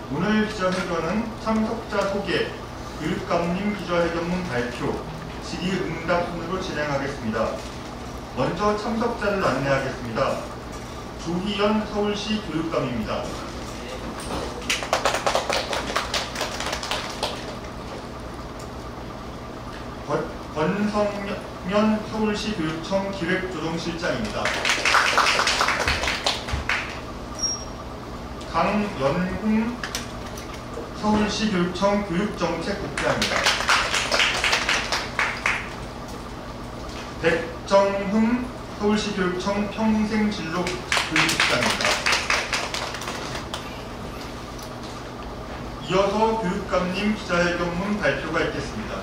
오늘 기자회견은 참석자 소개, 교육감님 기자회견문 발표, 질의응답 순으로 진행하겠습니다. 먼저 참석자를 안내하겠습니다. 조희연 서울시 교육감입니다. 권성면 서울시 교육청 기획조정실장입니다. 강연홍 서울시 교육청 교육정책국장입니다. 백정흠 서울시 교육청 평생진로교육국장입니다. 이어서 교육감님 기자회견문 발표가 있겠습니다.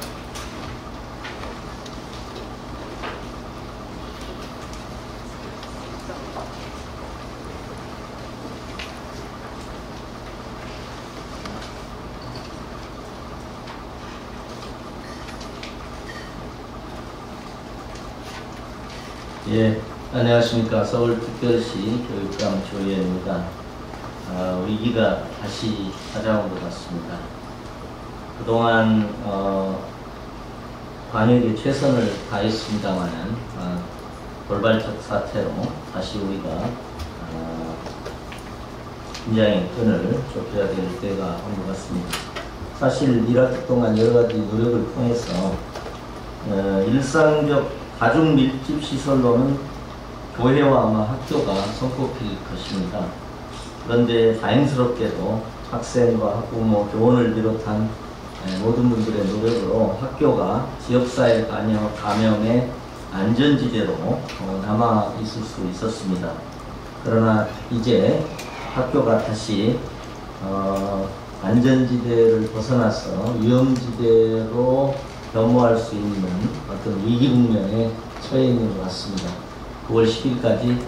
예, 안녕하십니까. 서울특별시 교육감 조희연입니다. 위기가 다시 찾아온 것 같습니다. 그동안 방역에 최선을 다했습니다마는 돌발적 사태로 다시 우리가 긴장의 끈을 좁혀야 될 때가 온 것 같습니다. 사실 1학기 동안 여러 가지 노력을 통해서 일상적 가족 밀집 시설로는 교회와 아마 학교가 손꼽힐 것입니다. 그런데 다행스럽게도 학생과 학부모, 교원을 비롯한 모든 분들의 노력으로 학교가 지역사회 감염의 안전지대로 남아 있을 수 있었습니다. 그러나 이제 학교가 다시 안전지대를 벗어나서 위험지대로 변모할 수 있는 어떤 위기 국면에 처해 있는 것 같습니다. 9월 10일까지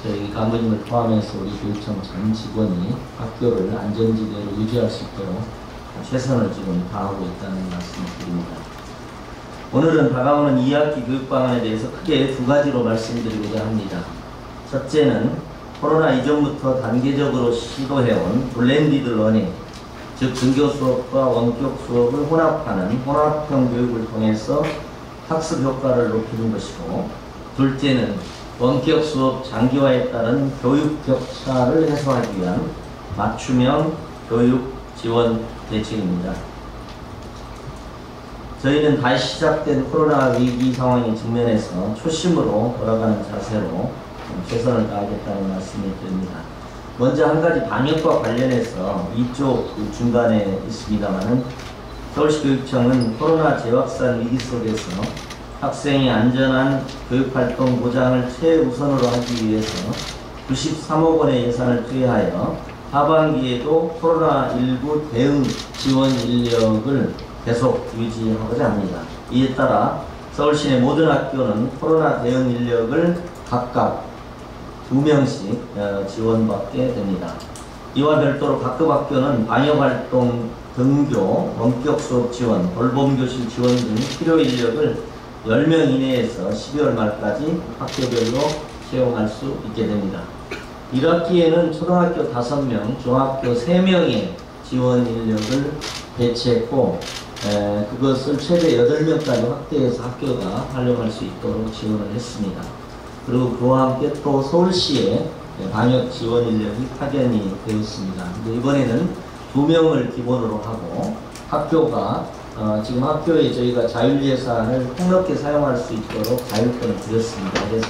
저희 간부님을 포함해서 우리 교육청 전 직원이 학교를 안전지대로 유지할 수 있도록 최선을 지금 다하고 있다는 말씀을 드립니다. 오늘은 다가오는 2학기 교육 방안에 대해서 크게 두 가지로 말씀드리고자 합니다. 첫째는 코로나 이전부터 단계적으로 시도해온 블렌디드 러닝, 즉 등교 수업과 원격 수업을 혼합하는 혼합형 교육을 통해서 학습 효과를 높이는 것이고, 둘째는 원격 수업 장기화에 따른 교육 격차를 해소하기 위한 맞춤형 교육 지원 대책입니다. 저희는 다시 시작된 코로나 위기 상황에 직면해서 초심으로 돌아가는 자세로 최선을 다하겠다는 말씀을 드립니다. 먼저 한 가지 방역과 관련해서 이쪽 중간에 있습니다만은 서울시 교육청은 코로나 재확산 위기 속에서 학생의 안전한 교육활동 보장을 최우선으로 하기 위해서 93억 원의 예산을 투여하여 하반기에도 코로나19 대응 지원 인력을 계속 유지하고자 합니다. 이에 따라 서울시내 모든 학교는 코로나 대응 인력을 각각 2명씩 지원받게 됩니다. 이와 별도로 각급 학교는 방역활동, 등교, 원격 수업 지원, 돌봄교실 지원 등 필요 인력을 10명 이내에서 12월 말까지 학교별로 채용할 수 있게 됩니다. 1학기에는 초등학교 5명, 중학교 3명의 지원 인력을 배치했고, 그것을 최대 8명까지 확대해서 학교가 활용할 수 있도록 지원을 했습니다. 그리고 그와 함께 또 서울시에 방역 지원 인력이 파견이 되었습니다. 근데 이번에는 2명을 기본으로 하고 학교가 지금 학교에 저희가 자율예산을 폭넓게 사용할 수 있도록 자율권을 드렸습니다. 그래서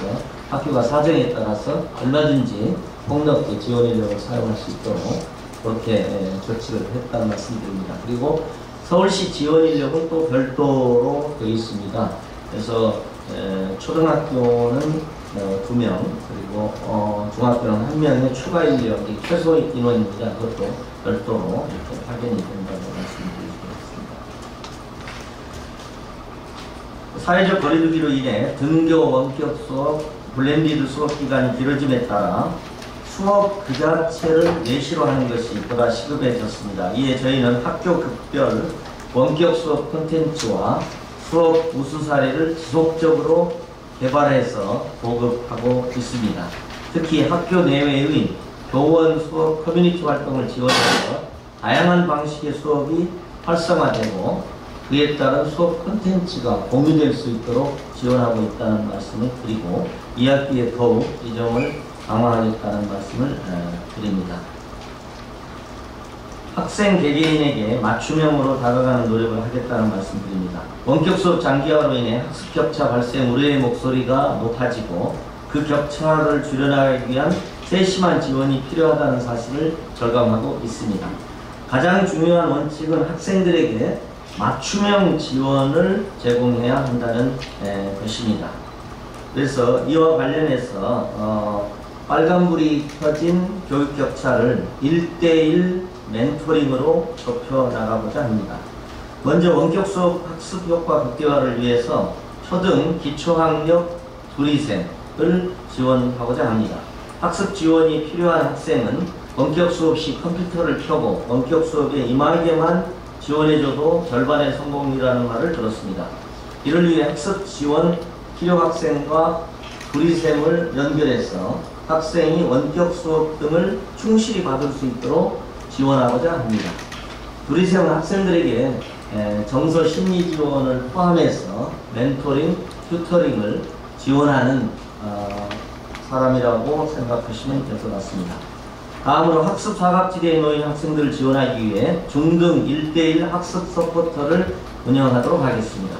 학교가 사정에 따라서 얼마든지 폭넓게 지원 인력을 사용할 수 있도록 그렇게 조치를 했다는 말씀드립니다. 그리고 서울시 지원 인력은 또 별도로 되어 있습니다. 그래서 초등학교는 2명, 그리고 중학교는 1명의 추가 인력이 최소 인원입니다. 그것도 별도로 이렇게 파견이 된다고 말씀드리겠습니다. 사회적 거리두기로 인해 등교 원격 수업, 블렌디드 수업 기간이 길어짐에 따라 수업 그 자체를 예시로 하는 것이 보다 시급해졌습니다. 이에 저희는 학교 급별 원격 수업 콘텐츠와 수업 우수 사례를 지속적으로 개발해서 보급하고 있습니다. 특히 학교 내외의 교원 수업 커뮤니티 활동을 지원해서 다양한 방식의 수업이 활성화되고 그에 따른 수업 콘텐츠가 공유될 수 있도록 지원하고 있다는 말씀을 드리고 2학기에 더욱 이 점을 강화하겠다는 말씀을 드립니다. 학생 개개인에게 맞춤형으로 다가가는 노력을 하겠다는 말씀 드립니다. 원격 수업 장기화로 인해 학습 격차 발생 우려의 목소리가 높아지고 그 격차를 줄여나가기 위한 세심한 지원이 필요하다는 사실을 절감하고 있습니다. 가장 중요한 원칙은 학생들에게 맞춤형 지원을 제공해야 한다는 것입니다. 그래서 이와 관련해서 빨간불이 켜진 교육 격차를 1:1 멘토링으로 좁혀 나가고자 합니다. 먼저 원격 수업 학습 효과 극대화를 위해서 초등 기초학력 둘이셈을 지원하고자 합니다. 학습 지원이 필요한 학생은 원격 수업 시 컴퓨터를 켜고 원격 수업에 임하게만 지원해줘도 절반의 성공이라는 말을 들었습니다. 이를 위해 학습 지원 필요 학생과 둘이셈을 연결해서 학생이 원격 수업 등을 충실히 받을 수 있도록 지원하고자 합니다. 둘이셈은 학생들에게 정서 심리 지원을 포함해서 멘토링, 튜터링을 지원하는 사람이라고 생각하시면 될 것 같습니다. 다음으로 학습 사각지대에 놓인 학생들을 지원하기 위해 중등 1:1 학습 서포터를 운영하도록 하겠습니다.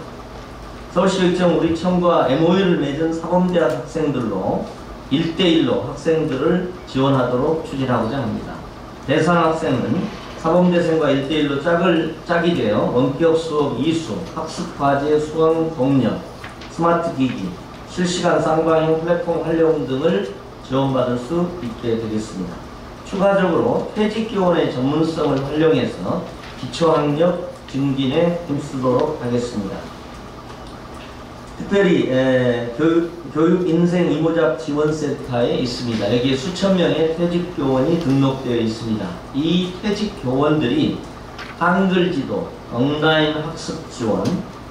서울시교육청 우리청과 MOU를 맺은 사범대학 학생들로 1:1로 학생들을 지원하도록 추진하고자 합니다. 대상 학생은 사범대생과 1:1로 짝이 되어 원격 수업 이수, 학습 과제 수강 동력, 스마트 기기, 실시간 쌍방향 플랫폼 활용 등을 지원받을 수 있게 되겠습니다. 추가적으로 퇴직교원의 전문성을 활용해서 기초학력 증진에 힘쓰도록 하겠습니다. 특별히 교육인생 이모작 지원센터에 있습니다. 여기에 수천 명의 퇴직교원이 등록되어 있습니다. 이 퇴직교원들이 한글지도, 온라인 학습 지원,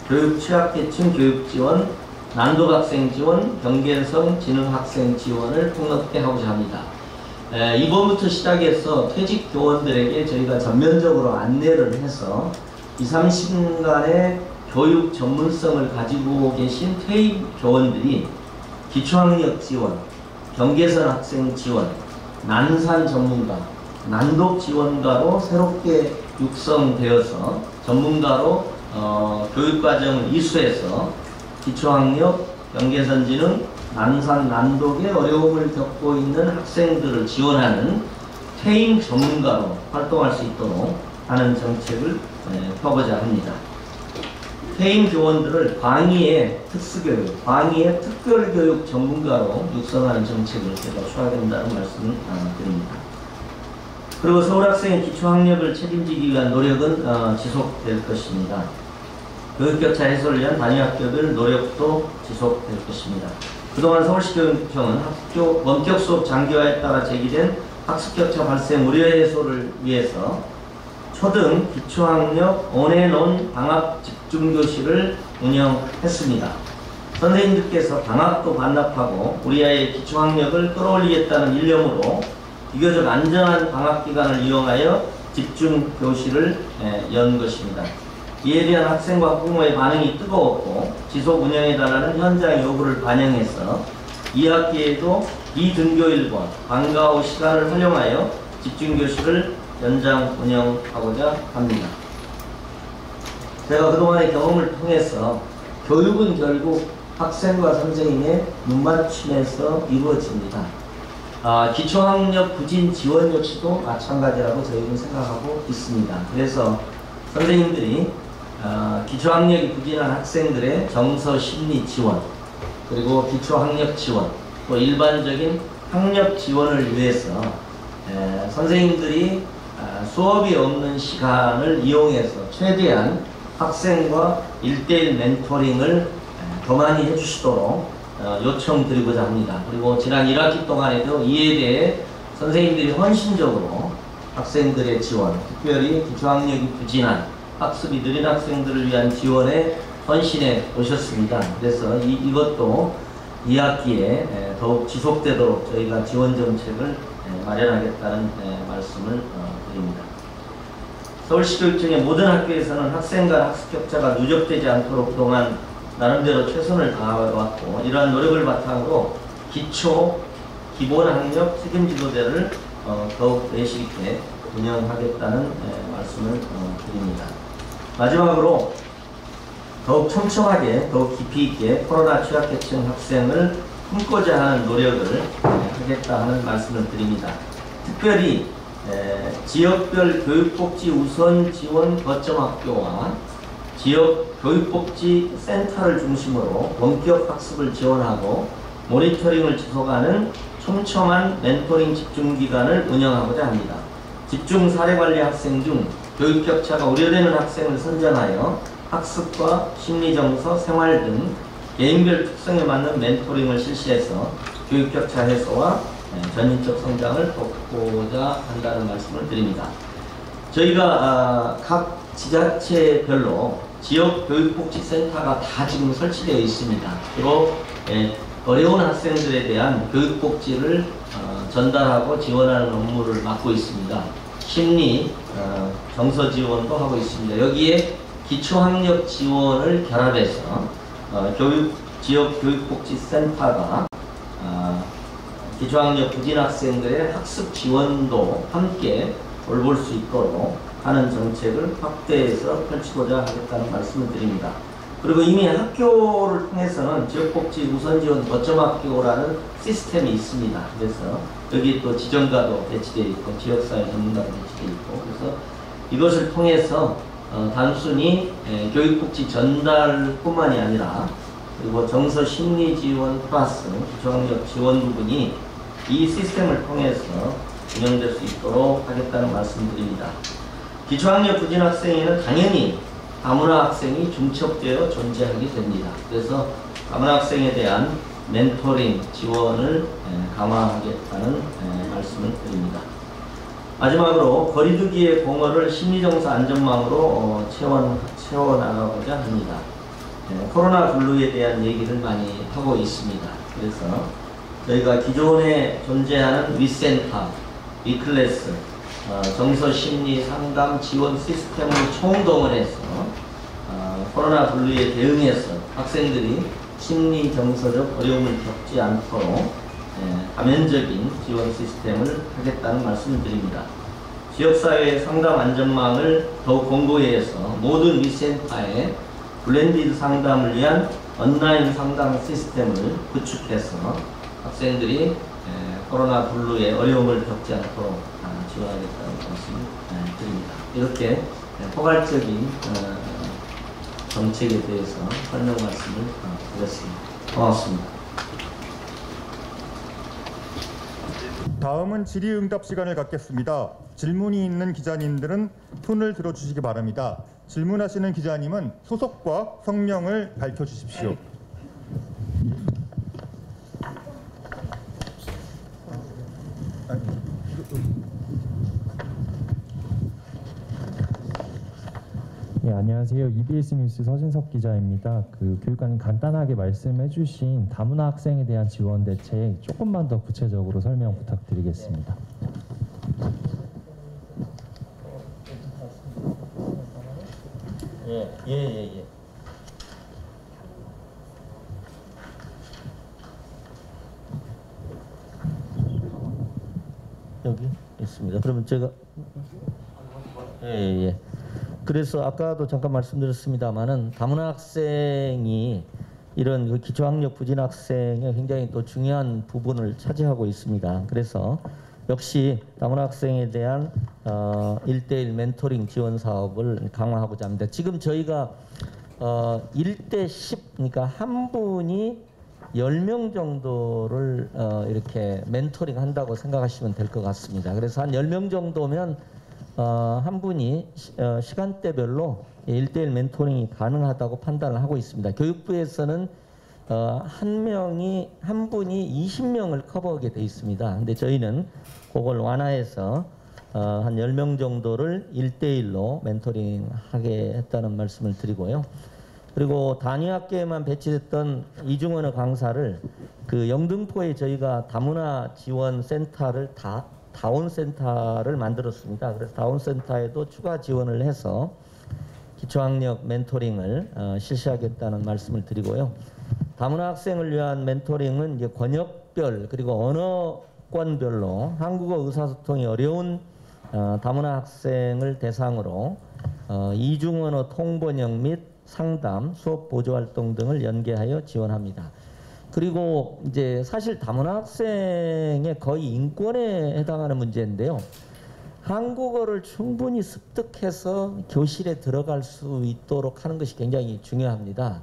교육 취약계층 교육 지원, 난도학생 지원, 경계성 지능학생 지원을 폭넓게 하고자 합니다. 이번부터 시작해서 퇴직교원들에게 저희가 전면적으로 안내를 해서 20-30년간의 교육 전문성을 가지고 계신 퇴임 교원들이 기초학력 지원, 경계선 학생 지원, 난산 전문가, 난독 지원가로 새롭게 육성되어서 전문가로 교육과정을 이수해서 기초학력, 경계선 지능, 난산, 난독의 어려움을 겪고 있는 학생들을 지원하는 퇴임 전문가로 활동할 수 있도록 하는 정책을 펴고자 합니다. 퇴임 교원들을 광의의 특수교육, 광의의 특별교육 전문가로 육성하는 정책을 제가 추하된다는 말씀을 드립니다. 그리고 서울학생의 기초학력을 책임지기 위한 노력은 지속될 것입니다. 교육격차 해소를 위한 단위학교별 노력도 지속될 것입니다. 그동안 서울시교육청은 학교 원격 수업 장기화에 따라 제기된 학습격차 발생 우려 해소를 위해서 초등 기초학력 온앤온 방학 집중교실을 운영했습니다. 선생님들께서 방학도 반납하고 우리 아이의 기초학력을 끌어올리겠다는 일념으로 비교적 안전한 방학기간을 이용하여 집중교실을 연 것입니다. 이에 대한 학생과 학부모의 반응이 뜨거웠고 지속 운영해달라는 현장 요구를 반영해서 2학기에도 비등교일과 방과 후 시간을 활용하여 집중교실을 연장 운영하고자 합니다. 제가 그동안의 경험을 통해서 교육은 결국 학생과 선생님의 눈맞춤에서 이루어집니다. 기초학력 부진 지원 역시도 마찬가지라고 저희는 생각하고 있습니다. 그래서 선생님들이 기초학력이 부진한 학생들의 정서 심리 지원, 그리고 기초학력 지원, 또 일반적인 학력 지원을 위해서 선생님들이 수업이 없는 시간을 이용해서 최대한 학생과 1:1 멘토링을 더 많이 해주시도록 요청드리고자 합니다. 그리고 지난 1학기 동안에도 이에 대해 선생님들이 헌신적으로 학생들의 지원, 특별히 기초학력이 부진한 학습이 느린 학생들을 위한 지원에 헌신해 오셨습니다. 그래서 이것도 2학기에 더욱 지속되도록 저희가 지원 정책을 마련하겠다는 말씀을 드립니다. 서울시교육청의 모든 학교에서는 학생 간 학습 격차가 누적되지 않도록 그동안 나름대로 최선을 다해왔고, 이러한 노력을 바탕으로 기초, 기본학력 책임지도제를 더욱 내실 있게 운영하겠다는 말씀을 드립니다. 마지막으로 더욱 촘촘하게, 더욱 깊이 있게 코로나 취약계층 학생을 품고자 하는 노력을 하겠다 하는 말씀을 드립니다. 특별히 지역별 교육복지 우선 지원 거점 학교와 지역 교육복지센터를 중심으로 원격 학습을 지원하고 모니터링을 지속하는 촘촘한 멘토링 집중기관을 운영하고자 합니다. 집중 사례관리 학생 중 교육 격차가 우려되는 학생을 선정하여 학습과 심리정서, 생활 등 개인별 특성에 맞는 멘토링을 실시해서 교육 격차 해소와 전인적 성장을 돕고자 한다는 말씀을 드립니다. 저희가 각 지자체별로 지역 교육복지센터가 다 지금 설치되어 있습니다. 그리고 어려운 학생들에 대한 교육복지를 전달하고 지원하는 업무를 맡고 있습니다. 심리, 정서 지원도 하고 있습니다. 여기에 기초학력 지원을 결합해서 지역 교육복지센터가 기초학력 부진 학생들의 학습 지원도 함께 돌볼 수 있도록 하는 정책을 확대해서 펼치고자 하겠다는 말씀을 드립니다. 그리고 이미 학교를 통해서는 지역복지 우선지원 거점학교라는 시스템이 있습니다. 그래서 여기 또 지정가도 배치되어 있고 지역사회 전문가도 배치되어 있고, 그래서 이것을 통해서 단순히 교육복지 전달뿐만이 아니라 그리고 정서 심리 지원 플러스 기초학력 지원 부분이 이 시스템을 통해서 운영될 수 있도록 하겠다는 말씀드립니다. 기초학력 부진 학생에는 당연히 다문화 학생이 중첩되어 존재하게 됩니다. 그래서 다문화 학생에 대한 멘토링 지원을 강화하겠다는 말씀을 드립니다. 마지막으로 거리두기의 공허를 심리정서 안전망으로 채워나가고자 합니다. 코로나 블루에 대한 얘기를 많이 하고 있습니다. 그래서 저희가 기존에 존재하는 위센터, 위클래스, 정서 심리 상담 지원 시스템을 총동원해서 코로나 블루에 대응해서 학생들이 심리 정서적 어려움을 겪지 않도록 다면적인 지원 시스템을 하겠다는 말씀을 드립니다. 지역사회 상담 안전망을 더욱 공고히 해서 모든 위센터에 블렌디드 상담을 위한 온라인 상담 시스템을 구축해서 학생들이 코로나 블루의 어려움을 겪지 않도록 지원하겠다는 말씀을 드립니다. 이렇게 포괄적인 정책에 대해서 설명 말씀을 드렸습니다. 고맙습니다. 다음은 질의응답 시간을 갖겠습니다. 질문이 있는 기자님들은 손을 들어주시기 바랍니다. 질문하시는 기자님은 소속과 성명을 밝혀주십시오. 네, 안녕하세요. EBS 뉴스 서진석 기자입니다. 교육관님 간단하게 말씀해주신 다문화 학생에 대한 지원 대책 조금만 더 구체적으로 설명 부탁드리겠습니다. 예. 여기 있습니다. 그러면 제가 예. 그래서 아까도 잠깐 말씀드렸습니다만은 다문화 학생이 이런 기초학력 부진 학생의 굉장히 또 중요한 부분을 차지하고 있습니다. 그래서 역시 다문화 학생에 대한 1대1 멘토링 지원 사업을 강화하고자 합니다. 지금 저희가 1대 10, 그러니까 한 분이 10명 정도를 이렇게 멘토링 한다고 생각하시면 될 것 같습니다. 그래서 한 10명 정도면 한 분이 시간대별로 1대1 멘토링이 가능하다고 판단을 하고 있습니다. 교육부에서는 한 분이 20명을 커버하게 돼 있습니다. 근데 저희는 그걸 완화해서 한 10명 정도를 1대1로 멘토링 하게 했다는 말씀을 드리고요. 그리고 단위학교에만 배치됐던 이중언어 강사를 영등포에 저희가 다문화 지원 센터를 다 다운센터를 만들었습니다. 그래서 다운센터에도 추가 지원을 해서 기초학력 멘토링을 실시하겠다는 말씀을 드리고요. 다문화 학생을 위한 멘토링은 이제 권역별 그리고 언어권별로 한국어 의사소통이 어려운 다문화 학생을 대상으로 이중언어 통번역 및 상담, 수업 보조 활동 등을 연계하여 지원합니다. 그리고 이제 사실 다문화 학생의 거의 인권에 해당하는 문제인데요. 한국어를 충분히 습득해서 교실에 들어갈 수 있도록 하는 것이 굉장히 중요합니다.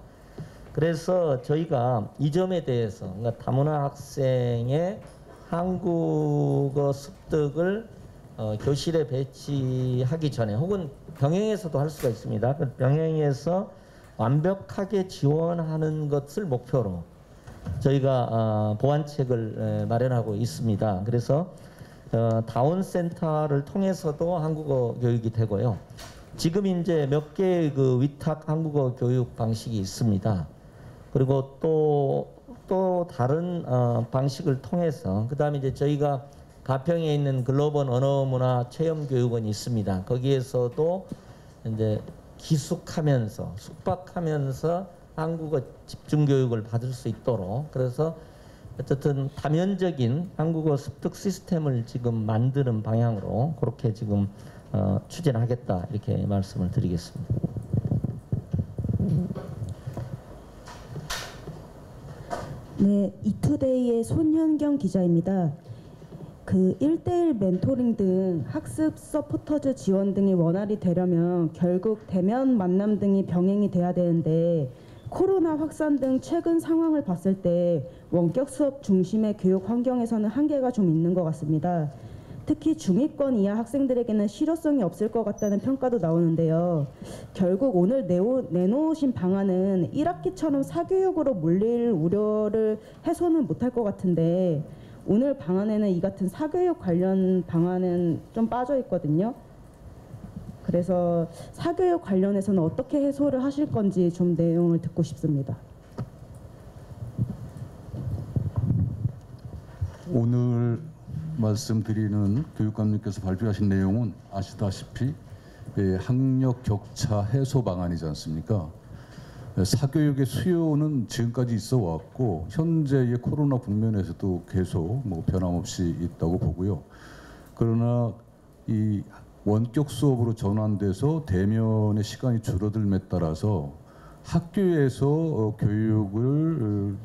그래서 저희가 이 점에 대해서 그러니까 다문화 학생의 한국어 습득을 교실에 배치하기 전에 혹은 병행해서도 할 수가 있습니다. 병행해서 완벽하게 지원하는 것을 목표로 저희가 보완책을 마련하고 있습니다. 그래서 다운센터를 통해서도 한국어 교육이 되고요. 지금 이제 몇 개의 그 위탁 한국어 교육 방식이 있습니다. 그리고 또 다른 방식을 통해서 그다음에 이제 저희가 가평에 있는 글로벌 언어문화 체험교육원이 있습니다. 거기에서도 이제 기숙하면서 숙박하면서 한국어 집중교육을 받을 수 있도록 그래서 어쨌든 다면적인 한국어 습득 시스템을 지금 만드는 방향으로 그렇게 지금 추진하겠다 이렇게 말씀을 드리겠습니다. 네, 이투데이의 손현경 기자입니다. 그 1대1 멘토링 등 학습 서포터즈 지원 등이 원활히 되려면 결국 대면 만남 등이 병행이 돼야 되는데 코로나 확산 등 최근 상황을 봤을 때 원격 수업 중심의 교육 환경에서는 한계가 좀 있는 것 같습니다. 특히 중위권 이하 학생들에게는 실효성이 없을 것 같다는 평가도 나오는데요. 결국 오늘 내놓으신 방안은 1학기처럼 사교육으로 몰릴 우려를 해소는 못할 것 같은데 오늘 방안에는 이 같은 사교육 관련 방안은 좀 빠져 있거든요. 그래서 사교육 관련해서는 어떻게 해소를 하실 건지 좀 내용을 듣고 싶습니다. 오늘 말씀드리는 교육감님께서 발표하신 내용은 아시다시피 학력 격차 해소 방안이지 않습니까? 사교육의 수요는 지금까지 있어 왔고 현재의 코로나 국면에서도 계속 변함없이 있다고 보고요. 그러나 이 원격 수업으로 전환돼서 대면의 시간이 줄어들음에 따라서 학교에서 교육을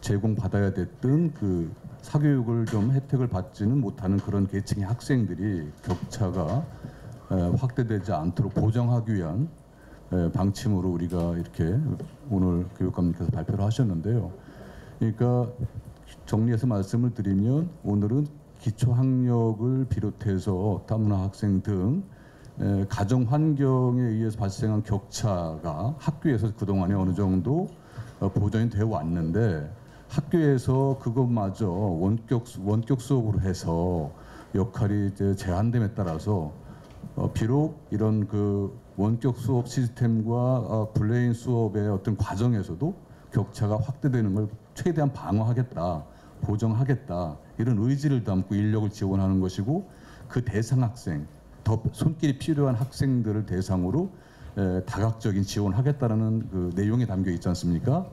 제공받아야 됐던 그 사교육을 좀 혜택을 받지는 못하는 그런 계층의 학생들이 격차가 확대되지 않도록 보장하기 위한 방침으로 우리가 이렇게 오늘 교육감님께서 발표를 하셨는데요. 그러니까 정리해서 말씀을 드리면 오늘은 기초학력을 비롯해서 다문화 학생 등 가정 환경에 의해서 발생한 격차가 학교에서 그동안에 어느 정도 보전이 되어 왔는데 학교에서 그것마저 원격 수업으로 해서 역할이 이제 제한됨에 따라서 비록 이런 그 원격 수업 시스템과 블레인 수업의 어떤 과정에서도 격차가 확대되는 걸 최대한 방어하겠다, 보정하겠다 이런 의지를 담고 인력을 지원하는 것이고 그 대상 학생, 더 손길이 필요한 학생들을 대상으로 다각적인 지원하겠다는 그 내용이 담겨 있지 않습니까?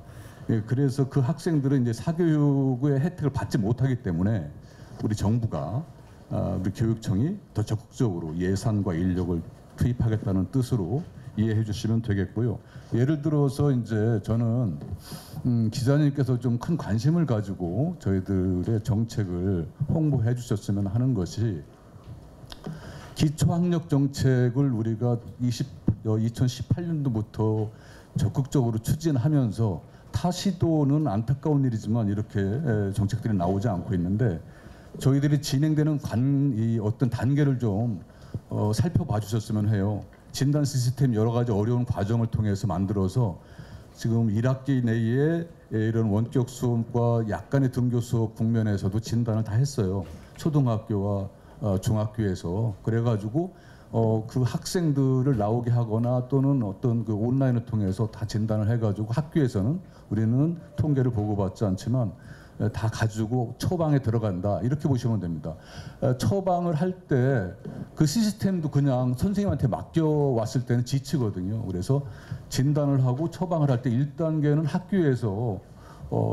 그래서 그 학생들은 이제 사교육의 혜택을 받지 못하기 때문에 우리 정부가 우리 교육청이 더 적극적으로 예산과 인력을 투입하겠다는 뜻으로 이해해 주시면 되겠고요. 예를 들어서 이제 저는 기자님께서 좀 큰 관심을 가지고 저희들의 정책을 홍보해 주셨으면 하는 것이 기초학력 정책을 우리가 2018년도부터 적극적으로 추진하면서 타 시도는 안타까운 일이지만 이렇게 정책들이 나오지 않고 있는데 저희들이 진행되는 이 어떤 단계를 좀 살펴봐 주셨으면 해요. 진단 시스템 여러 가지 어려운 과정을 통해서 만들어서 지금 1학기 내에 이런 원격 수업과 약간의 등교 수업 국면에서도 진단을 다 했어요. 초등학교와 중학교에서. 그래가지고 그 학생들을 나오게 하거나 또는 어떤 그 온라인을 통해서 다 진단을 해가지고 학교에서는 우리는 통계를 보고받지 않지만 다 가지고 처방에 들어간다 이렇게 보시면 됩니다. 처방을 할 때 그 시스템도 그냥 선생님한테 맡겨왔을 때는 지치거든요. 그래서 진단을 하고 처방을 할 때 1단계는 학교에서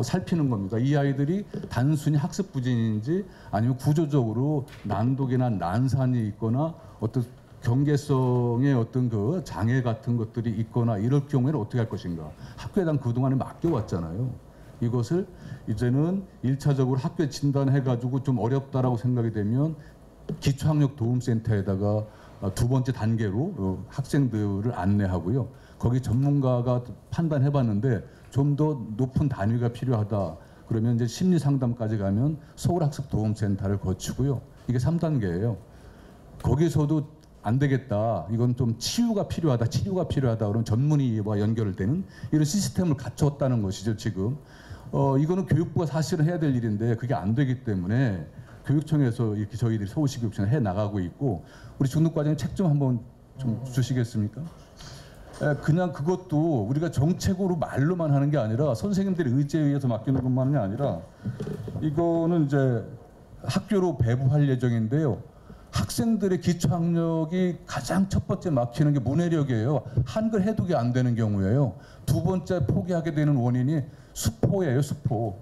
살피는 겁니다. 이 아이들이 단순히 학습 부진인지 아니면 구조적으로 난독이나 난산이 있거나 어떤 경계성의 어떤 그 장애 같은 것들이 있거나 이럴 경우에는 어떻게 할 것인가. 학교에다 그동안에 맡겨왔잖아요. 이것을 이제는 1차적으로 학교에 진단해가지고 좀 어렵다라고 생각이 되면 기초학력 도움센터에다가 두 번째 단계로 학생들을 안내하고요. 거기 전문가가 판단해봤는데 좀 더 높은 단위가 필요하다. 그러면 이제 심리상담까지 가면 서울학습도움센터를 거치고요. 이게 3단계예요. 거기서도 안 되겠다. 이건 좀 치유가 필요하다. 치료가 필요하다. 그러면 전문의와 연결을 되는 이런 시스템을 갖췄다는 것이죠, 지금. 이거는 교육부가 사실은 해야 될 일인데 그게 안 되기 때문에 교육청에서 이렇게 저희들이 서울시 교육청에 해 나가고 있고 우리 중등과장님 책 좀 한번 좀 주시겠습니까? 그냥 그것도 우리가 정책으로 말로만 하는 게 아니라 선생님들의 의지에 의해서 맡기는 것만이 아니라 이거는 이제 학교로 배부할 예정인데요. 학생들의 기초학력이 가장 첫 번째 막히는 게 문해력이에요. 한글 해독이 안 되는 경우에요. 두 번째 포기하게 되는 원인이 수포예요, 수포.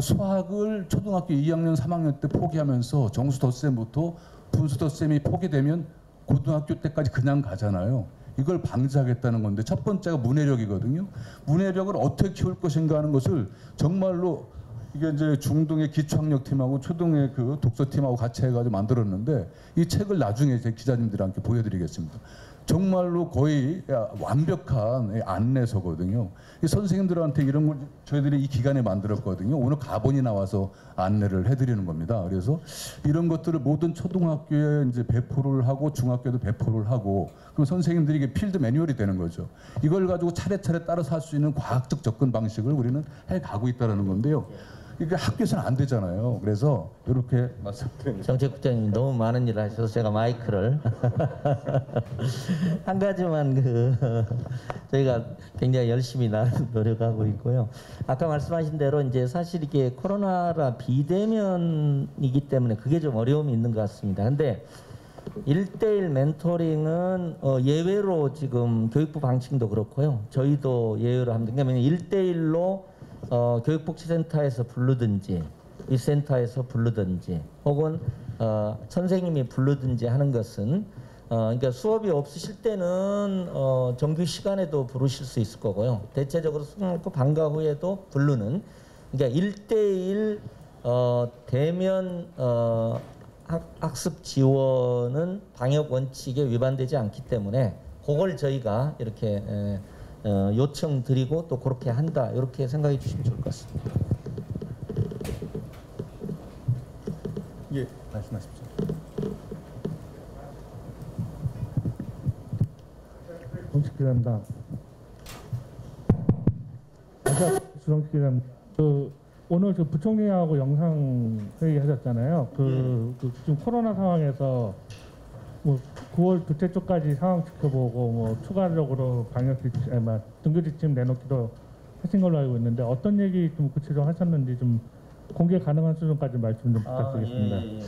수학을 초등학교 2학년, 3학년 때 포기하면서 정수 덧셈부터 분수 덧셈이 포기되면 고등학교 때까지 그냥 가잖아요. 이걸 방지하겠다는 건데 첫 번째가 문해력이거든요. 문해력을 어떻게 키울 것인가 하는 것을 정말로 이게 이제 중등의 기초학력팀하고 초등의 그 독서팀하고 같이 해가지고 만들었는데 이 책을 나중에 제 기자님들한테 보여드리겠습니다. 정말로 거의 완벽한 안내서거든요. 이 선생님들한테 이런 걸 저희들이 이 기간에 만들었거든요. 오늘 가본이 나와서 안내를 해드리는 겁니다. 그래서 이런 것들을 모든 초등학교에 이제 배포를 하고 중학교도 배포를 하고 그럼 선생님들이 이게 필드 매뉴얼이 되는 거죠. 이걸 가지고 차례차례 따라서 할 수 있는 과학적 접근 방식을 우리는 해가고 있다는 건데요. 이게 학교에서는 안 되잖아요. 그래서 이렇게 말씀드립니다. 정책국장님 너무 많은 일을 하셔서 제가 마이크를 한 가지만 저희가 굉장히 열심히 노력하고 있고요. 아까 말씀하신 대로 이제 사실 이게 코로나라 비대면이기 때문에 그게 좀 어려움이 있는 것 같습니다. 근데 1대1 멘토링은 예외로 지금 교육부 방침도 그렇고요. 저희도 예외로 합니다. 그러니까 1대1로 교육복지센터에서 부르든지 이 센터에서 부르든지 혹은 선생님이 부르든지 하는 것은 그러니까 수업이 없으실 때는 정규 시간에도 부르실 수 있을 거고요. 대체적으로 수능 없고 방과 후에도 부르는 그러니까 1대1 대면 학습 지원은 방역 원칙에 위반되지 않기 때문에 그걸 저희가 이렇게 요청 드리고 또 그렇게 한다 이렇게 생각해 주시면 좋을 것 같습니다. 예, 말씀하십시오. 정치기자입니다. 주정치기자입니다. 오늘 부총리하고 영상 회의하셨잖아요. 지금 코로나 상황에서 뭐 9월 둘째 주까지 상황 지켜보고 뭐 추가적으로 방역 지침, 등교 지침 내놓기도 하신 걸로 알고 있는데 어떤 얘기 좀 구체적으로 하셨는지 좀 공개 가능한 수준까지 말씀 좀 부탁드리겠습니다.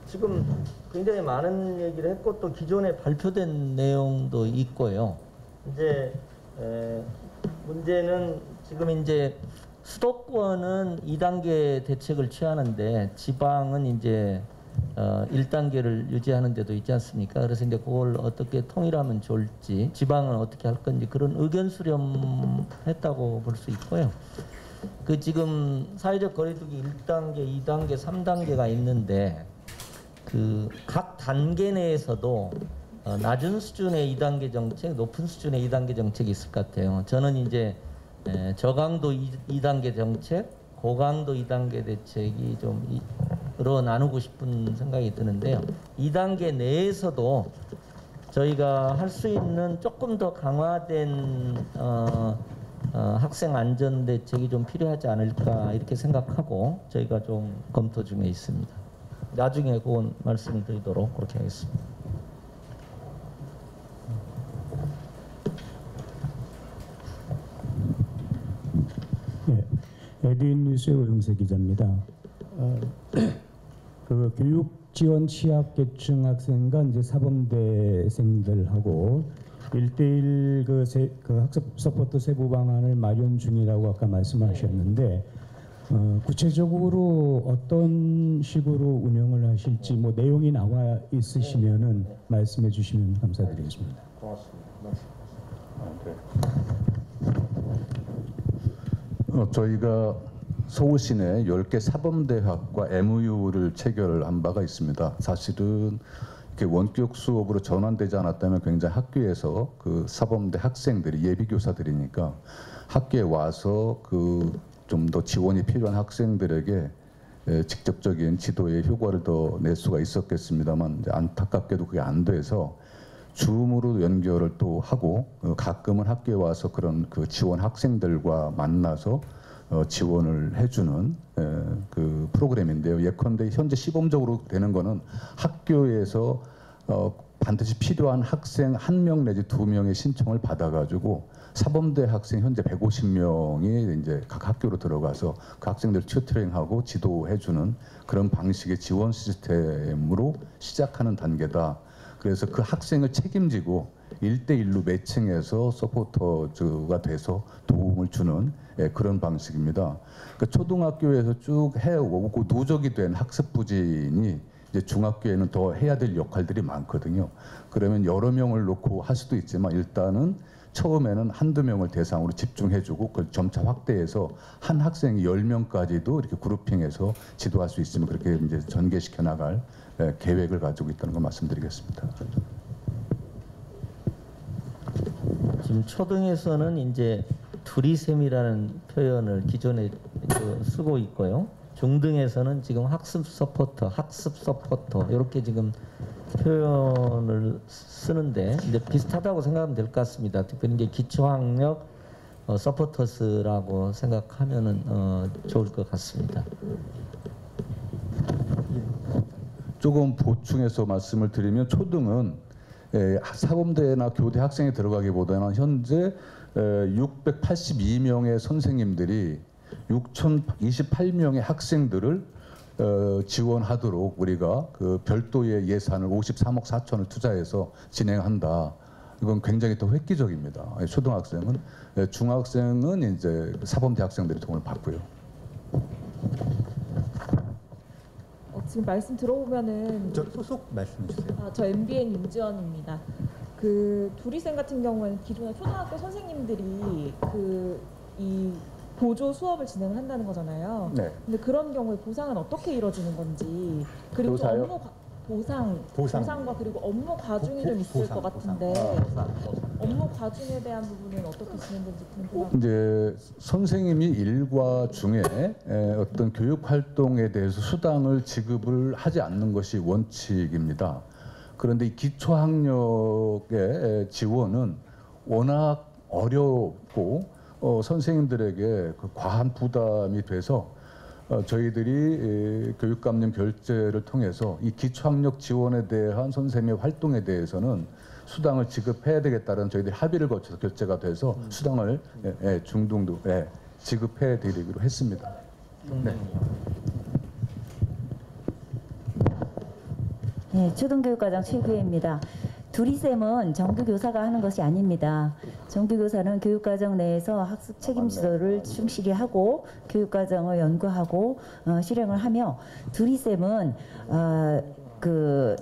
지금 굉장히 많은 얘기를 했고 또 기존에 발표된 내용도 있고요. 이제 문제는 지금 이제 수도권은 2단계 대책을 취하는데 지방은 이제 1단계를 유지하는 데도 있지 않습니까? 그래서 이제 그걸 어떻게 통일하면 좋을지 지방은 어떻게 할 건지 그런 의견 수렴했다고 볼 수 있고요. 그 지금 사회적 거리두기 1단계, 2단계, 3단계가 있는데 그 각 단계 내에서도 낮은 수준의 2단계 정책, 높은 수준의 2단계 정책이 있을 것 같아요. 저는 이제 저강도 2단계 정책, 고강도 2단계 대책이 좀으로 나누고 싶은 생각이 드는데요. 2단계 내에서도 저희가 할 수 있는 조금 더 강화된 학생 안전 대책이 좀 필요하지 않을까 이렇게 생각하고 저희가 좀 검토 중에 있습니다. 나중에 그건 말씀드리도록 그렇게 하겠습니다. 에드윈 뉴스의 오영세 기자입니다. 그 교육 지원 취약계층 학생과 이제 사범대생들하고 1대1 그 학습 서포트 세부 방안을 마련 중이라고 아까 말씀하셨는데 구체적으로 어떤 식으로 운영을 하실지 뭐 내용이 나와 있으시면은 말씀해 주시면 감사드리겠습니다. 저희가 서울시 내 10개 사범대학과 MOU를 체결한 바가 있습니다. 사실은 이렇게 원격 수업으로 전환되지 않았다면 굉장히 학교에서 그 사범대 학생들이 예비교사들이니까 학교에 와서 그 좀 더 지원이 필요한 학생들에게 직접적인 지도의 효과를 더 낼 수가 있었겠습니다만 이제 안타깝게도 그게 안 돼서 줌으로 연결을 또 하고 가끔은 학교에 와서 그런 그 지원 학생들과 만나서 지원을 해주는 그 프로그램인데요. 예컨대 현재 시범적으로 되는 거는 학교에서 반드시 필요한 학생 1명 내지 2명의 신청을 받아가지고 사범대 학생 현재 150명이 이제 각 학교로 들어가서 그 학생들 튜터링하고 지도해주는 그런 방식의 지원 시스템으로 시작하는 단계다. 그래서 그 학생을 책임지고 1대1로 매칭해서 서포터즈가 돼서 도움을 주는 그런 방식입니다. 그러니까 초등학교에서 쭉 해오고 누적이 된 학습 부진이 이제 중학교에는 더 해야 될 역할들이 많거든요. 그러면 여러 명을 놓고 할 수도 있지만 일단은 처음에는 한두 명을 대상으로 집중해주고 그걸 점차 확대해서 한 학생이 10명까지도 이렇게 그룹핑해서 지도할 수 있으면 그렇게 이제 전개시켜 나갈 계획을 가지고 있다는 걸 말씀드리겠습니다. 지금 초등에서는 이제 두리셈이라는 표현을 기존에 쓰고 있고요. 중등에서는 지금 학습 서포터 이렇게 지금 표현을 쓰는데 이제 비슷하다고 생각하면 될 것 같습니다. 특별히 이제 기초학력 서포터스라고 생각하면은 좋을 것 같습니다. 조금 보충해서 말씀을 드리면 초등은 사범대나 교대 학생이 들어가기보다는 현재 682명의 선생님들이 6,028명의 학생들을 지원하도록 우리가 그 별도의 예산을 53억 4천을 투자해서 진행한다. 이건 굉장히 더 획기적입니다. 초등학생은 중학생은 이제 사범대 학생들이 도움을 받고요. 지금 말씀 들어보면은 저 소속 말씀 주세요. 저 MBN 임지원입니다. 그 두리쌤 같은 경우에는 기존의 초등학교 선생님들이 이 보조 수업을 진행을 한다는 거잖아요. 네. 근데 그런 경우에 보상은 어떻게 이루어지는 건지 그리고 또 보상요? 보상과 그리고 업무 과중이 좀 있을 것 같은데 업무 과중에 대한 부분은 어떻게 진행될지 궁금합니다. 이제 선생님이 일과 중에 어떤 교육 활동에 대해서 수당을 지급을 하지 않는 것이 원칙입니다. 그런데 이 기초학력의 지원은 워낙 어렵고 선생님들에게 그 과한 부담이 돼서 저희들이 교육감님 결재를 통해서 이 기초학력 지원에 대한 선생님의 활동에 대해서는 수당을 지급해야 되겠다는 저희들이 합의를 거쳐서 결재가 돼서 수당을 중등도 지급해 드리기로 했습니다. 네. 네, 초등교육과장 최규혜입니다. 두리쌤은 정규교사가 하는 것이 아닙니다. 정규교사는 교육과정 내에서 학습 책임 지도를 충실히 하고 교육과정을 연구하고 실행을 하며 두리쌤은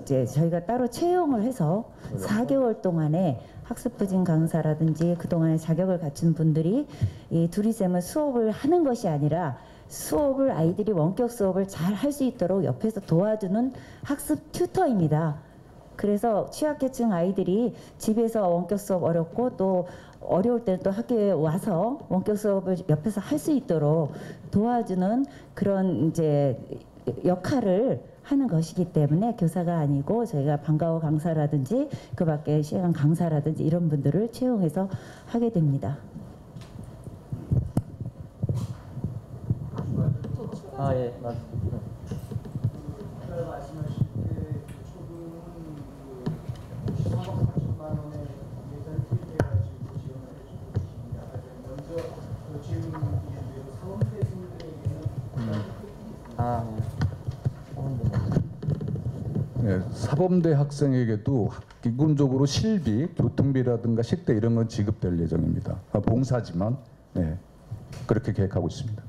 이제 저희가 따로 채용을 해서 4개월 동안에 학습부진 강사라든지 그동안에 자격을 갖춘 분들이 이 두리쌤은 수업을 하는 것이 아니라 수업을 아이들이 원격 수업을 잘 할 수 있도록 옆에서 도와주는 학습 튜터입니다. 그래서 취약계층 아이들이 집에서 원격 수업 어렵고 또 어려울 때는 또 학교에 와서 원격 수업을 옆에서 할 수 있도록 도와주는 그런 이제 역할을 하는 것이기 때문에 교사가 아니고 저희가 방과후 강사라든지 그 밖에 시간 강사라든지 이런 분들을 채용해서 하게 됩니다. 예, 맞습니다. 말씀하실 때 초등은 3억 4천만 원의 예산을 투입해가지고 지원을 해주고 계십니다. 먼저 질문드리는 대로 사범대생들의 네, 사범대 학생에게도 기본적으로 실비, 교통비라든가 식대 이런 건 지급될 예정입니다. 봉사지만 네, 그렇게 계획하고 있습니다.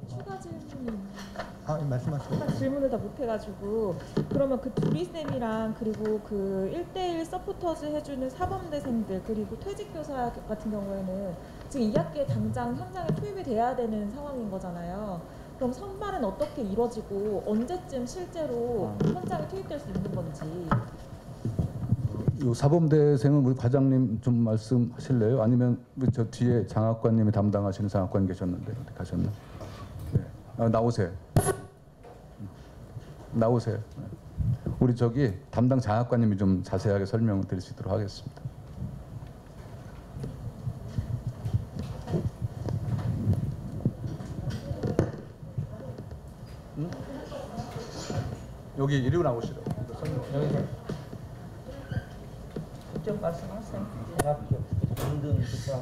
추가 질문이 말씀하세요. 질문을 다 못해가지고 그러면 그 두리쌤이랑 그리고 그 1대1 서포터즈 해주는 사범대생들 그리고 퇴직교사 같은 경우에는 지금 2학기에 당장 현장에 투입이 돼야 되는 상황인 거잖아요. 그럼 선발은 어떻게 이루어지고 언제쯤 실제로 현장에 투입될 수 있는 건지. 요 사범대생은 우리 과장님 좀 말씀하실래요? 아니면 저 뒤에 장학관님이 담당하시는 장학관 계셨는데 어디 가셨나? 네. 나오세요. 나오세요. 우리 저기 담당 장학관님이 좀 자세하게 설명을 드릴 수 있도록 하겠습니다. 여기 이리로 나오시죠. 여기서 직접 말씀하세요. 대학교 등등 부장.